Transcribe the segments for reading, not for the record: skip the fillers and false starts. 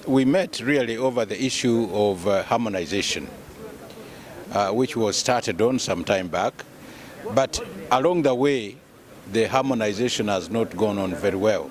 We met really over the issue of harmonization, which was started on some time back, but along the way the harmonization has not gone on very well,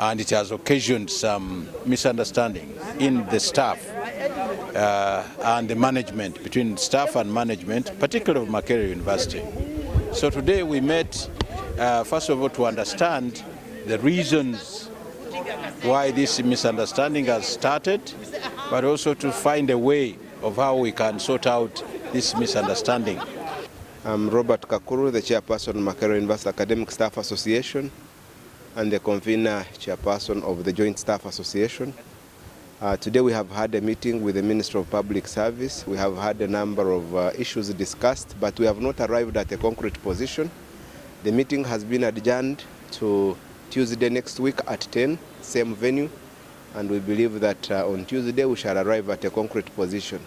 and it has occasioned some misunderstanding in the staff and the management, between staff and management, particularly of Makerere University. So today we met, first of all, to understand the reasons why this misunderstanding has started, but also to find a way of how we can sort out this misunderstanding. I'm Robert Kakuru, the chairperson of Makerere University Academic Staff Association and the convener chairperson of the Joint Staff Association. Today we have had a meeting with the Minister of Public Service. We have had a number of issues discussed, but we have not arrived at a concrete position. The meeting has been adjourned to Tuesday next week at 10, same venue, and we believe that on Tuesday we shall arrive at a concrete position.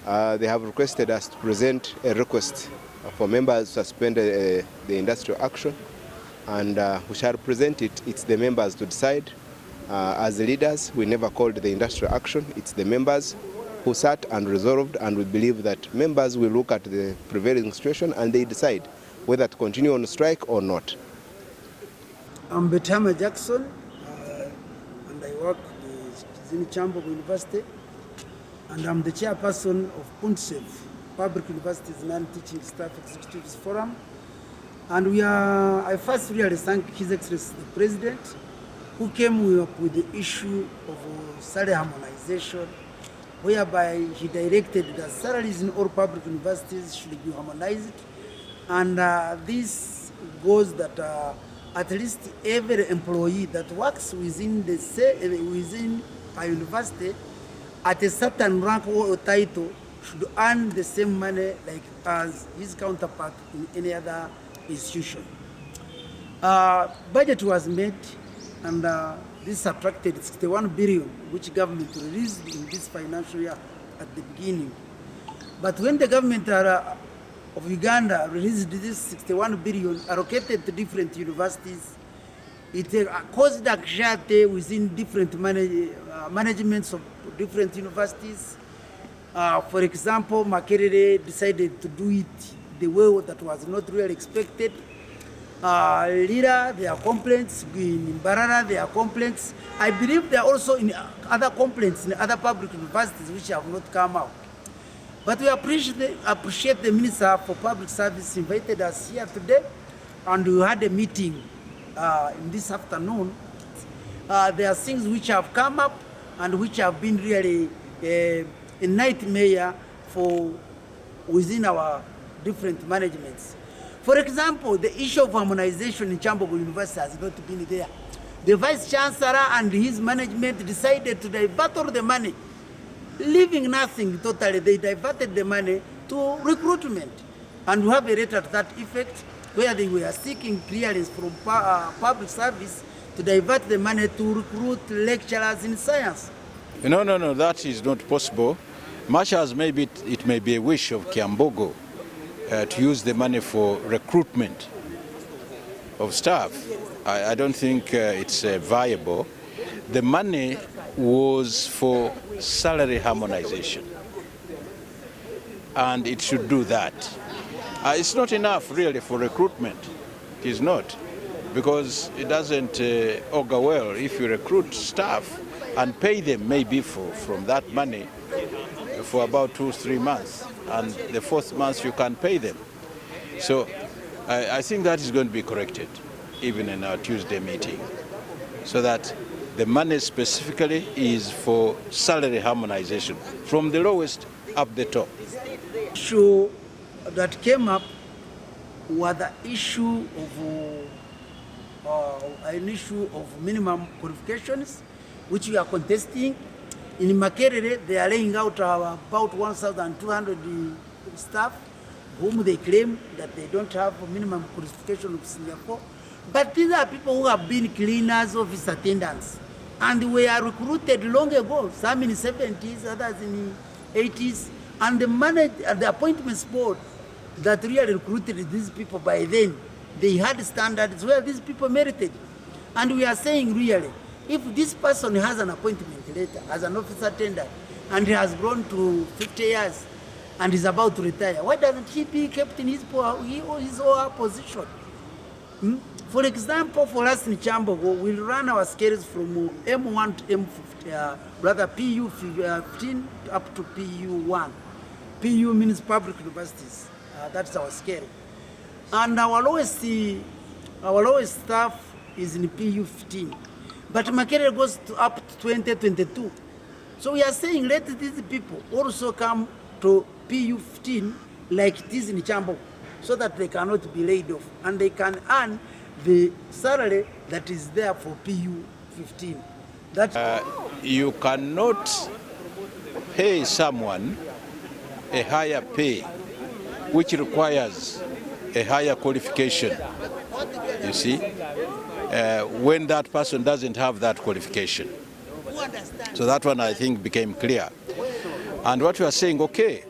They have requested us to present a request for members to suspend the industrial action, and we shall present it. It's the members to decide. As leaders, we never called the industrial action. It's the members who sat and resolved, and we believe that members will look at the prevailing situation and they decide whether to continue on strike or not. I'm Betama Jackson, and I work in Chambo University, and I'm the chairperson of PUNSEV, Public University's Non-Teaching Staff Executives Forum. And I first really thank His Excellency the President, who came up with the issue of salary harmonization, whereby he directed that salaries in all public universities should be harmonized. And this goes that at least every employee that works within a university at a certain rank or title should earn the same money like as his counterpart in any other institution. Budget was made, and this attracted 61 billion, which government released in this financial year at the beginning. But when the government of Uganda released this 61 billion allocated to different universities, it caused anxiety within different managements of different universities. For example, Makerere decided to do it the way that was not really expected. Lira, there are complaints. In Barara, there are complaints. I believe there are also in other complaints in other public universities which have not come out. But we appreciate the Minister for Public Service invited us here today, and we had a meeting in this afternoon. There are things which have come up and which have been really a nightmare for within our different managements. For example, the issue of harmonization in Chambo University has not been there. The Vice Chancellor and his management decided to divert all the money, leaving nothing totally. They diverted the money to recruitment. And we have a letter to that effect where they were seeking clearance from public service to divert the money to recruit lecturers in science. No, that is not possible. Much as maybe it may be a wish of Kiambogo to use the money for recruitment of staff, I don't think it's viable. The money was for salary harmonization, and it should do that. It's not enough really for recruitment. It is not, because it doesn't augur well if you recruit staff and pay them maybe from that money for about 2-3 months, and the 4th month you can pay them. So I think that is going to be corrected even in our Tuesday meeting, so that the money specifically is for salary harmonization from the lowest up the top. Issue that came up was the issue of minimum qualifications, which we are contesting. In Makerere, they are laying out about 1,200 staff whom they claim that they don't have a minimum qualification of Singapore. But these are people who have been cleaners, office attendants. and we are recruited long ago, some in the 70s, others in the 80s, and the appointments board that really recruited these people by then, they had standards where these people merited. And we are saying really, if this person has an appointment later as an officer tender and he has grown to 50 years and is about to retire, why doesn't he be kept in his or her position? For example, for us in Chambogo, we'll run our scales from M1 to M15, rather PU 15 up to PU 1. PU means public universities. That's our scale. And our lowest staff is in PU 15. But Makerere goes up to 2022. So we are saying let these people also come to PU 15 like it is in Chambogo, so that they cannot be laid off and they can earn the salary that is there for PU 15. You cannot pay someone a higher pay which requires a higher qualification, you see, when that person doesn't have that qualification. So that one I think became clear. And what we are saying, okay,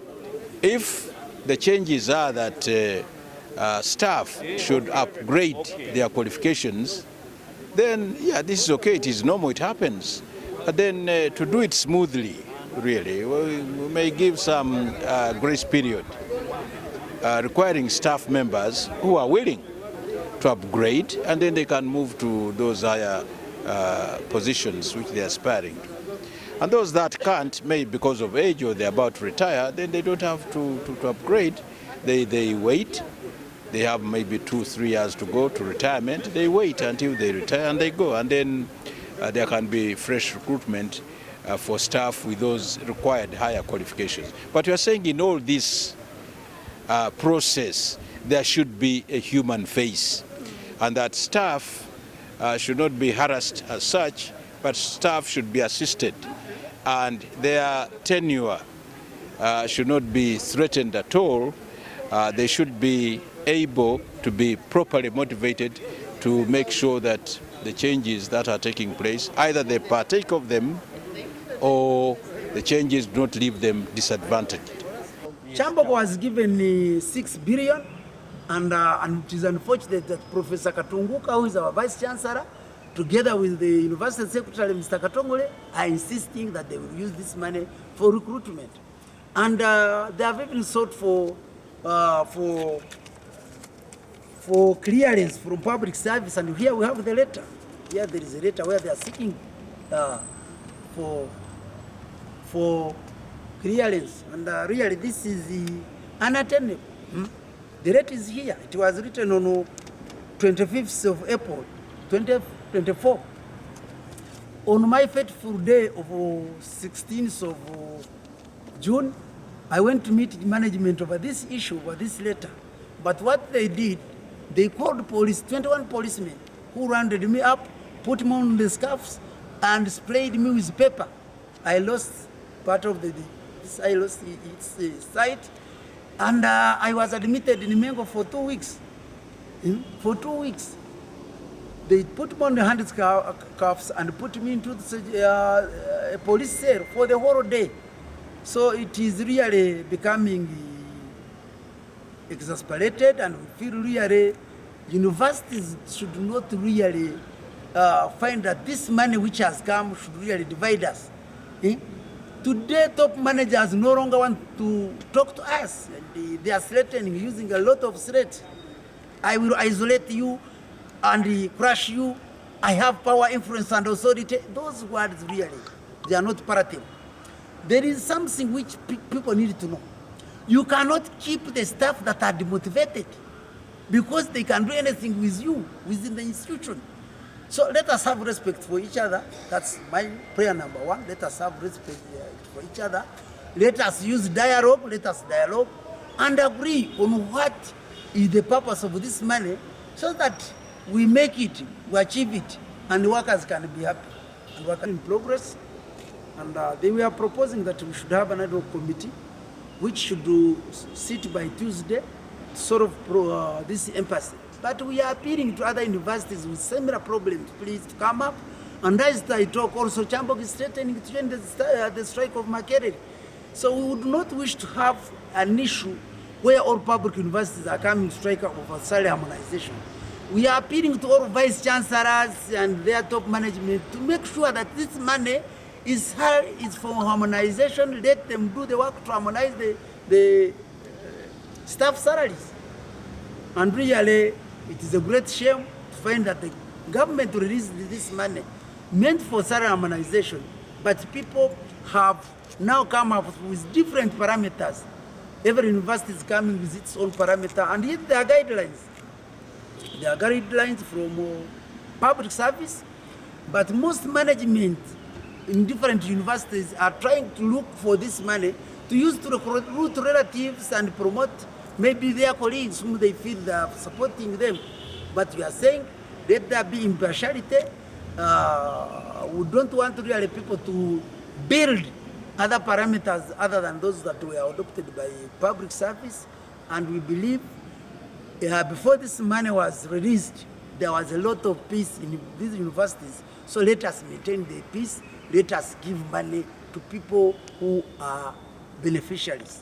if the changes are that staff should upgrade their qualifications, then yeah, this is okay, it is normal, it happens. But then to do it smoothly, really, we may give some grace period, requiring staff members who are willing to upgrade, and then they can move to those higher positions which they are aspiring to. And those that can't, maybe because of age or they're about to retire, then they don't have to upgrade. They wait. They have maybe 2-3 years to go to retirement. They wait until they retire and they go. And then there can be fresh recruitment for staff with those required higher qualifications. But we are saying in all this process, there should be a human face, and that staff should not be harassed as such, but staff should be assisted, and their tenure should not be threatened at all. They should be able to be properly motivated to make sure that the changes that are taking place, either they partake of them or the changes do not leave them disadvantaged. Chambogo was given 6 billion, and it is unfortunate that Professor Katunguka, who is our Vice Chancellor, together with the University Secretary, Mr. Katongole, are insisting that they will use this money for recruitment. And they have even sought for clearance from Public Service, and here we have the letter. Here there is a letter where they are seeking for clearance, and really this is unattainable. The letter is here. It was written on 25th of April 2024. On my fateful day of 16th of June, I went to meet the management over this issue, over this letter. But what they did, they called police, 21 policemen, who rounded me up, put me on the scarves, and sprayed me with paper. I lost part of I lost its sight, and I was admitted in Mengo for 2 weeks. For 2 weeks. They put me on the handcuffs and put me into a police cell for the whole day. So it is really becoming exasperated, and we feel really universities should not really find that this money which has come should really divide us. Today, top managers no longer want to talk to us. They are threatening, using a lot of threats. I will isolate you and crush you. I have power, influence, and authority. Those words really, they are not palatable. There is something which people need to know. You cannot keep the staff that are demotivated because they can do anything with you within the institution. So let us have respect for each other. That's my prayer number one. Let us have respect for each other. Let us use dialogue. Let us dialogue and agree on what is the purpose of this money, so that we make it, we achieve it, and the workers can be happy. And work in progress. And they were proposing that we should have an ad hoc committee which should sit by Tuesday to solve this impasse. But we are appealing to other universities with similar problems, please, to come up And as I talk also, Chambok is threatening to end the strike of Makerere. So we would not wish to have an issue where all public universities are coming to strike over salary harmonization. We are appealing to all vice chancellors and their top management to make sure that this money is for harmonization. Let them do the work to harmonize the staff salaries. And really, it is a great shame to find that the government released this money meant for salary harmonization, but people have now come up with different parameters. Every university is coming with its own parameter, and yet there are guidelines. There are guidelines from public service, but most management in different universities are trying to look for this money to use to recruit relatives and promote maybe their colleagues whom they feel they are supporting them. But we are saying, let there be impartiality. We don't want really people to build other parameters other than those that were adopted by public service. And we believe before this money was released, there was a lot of peace in these universities. So let us maintain the peace. Let us give money to people who are beneficiaries.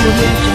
Solidarity!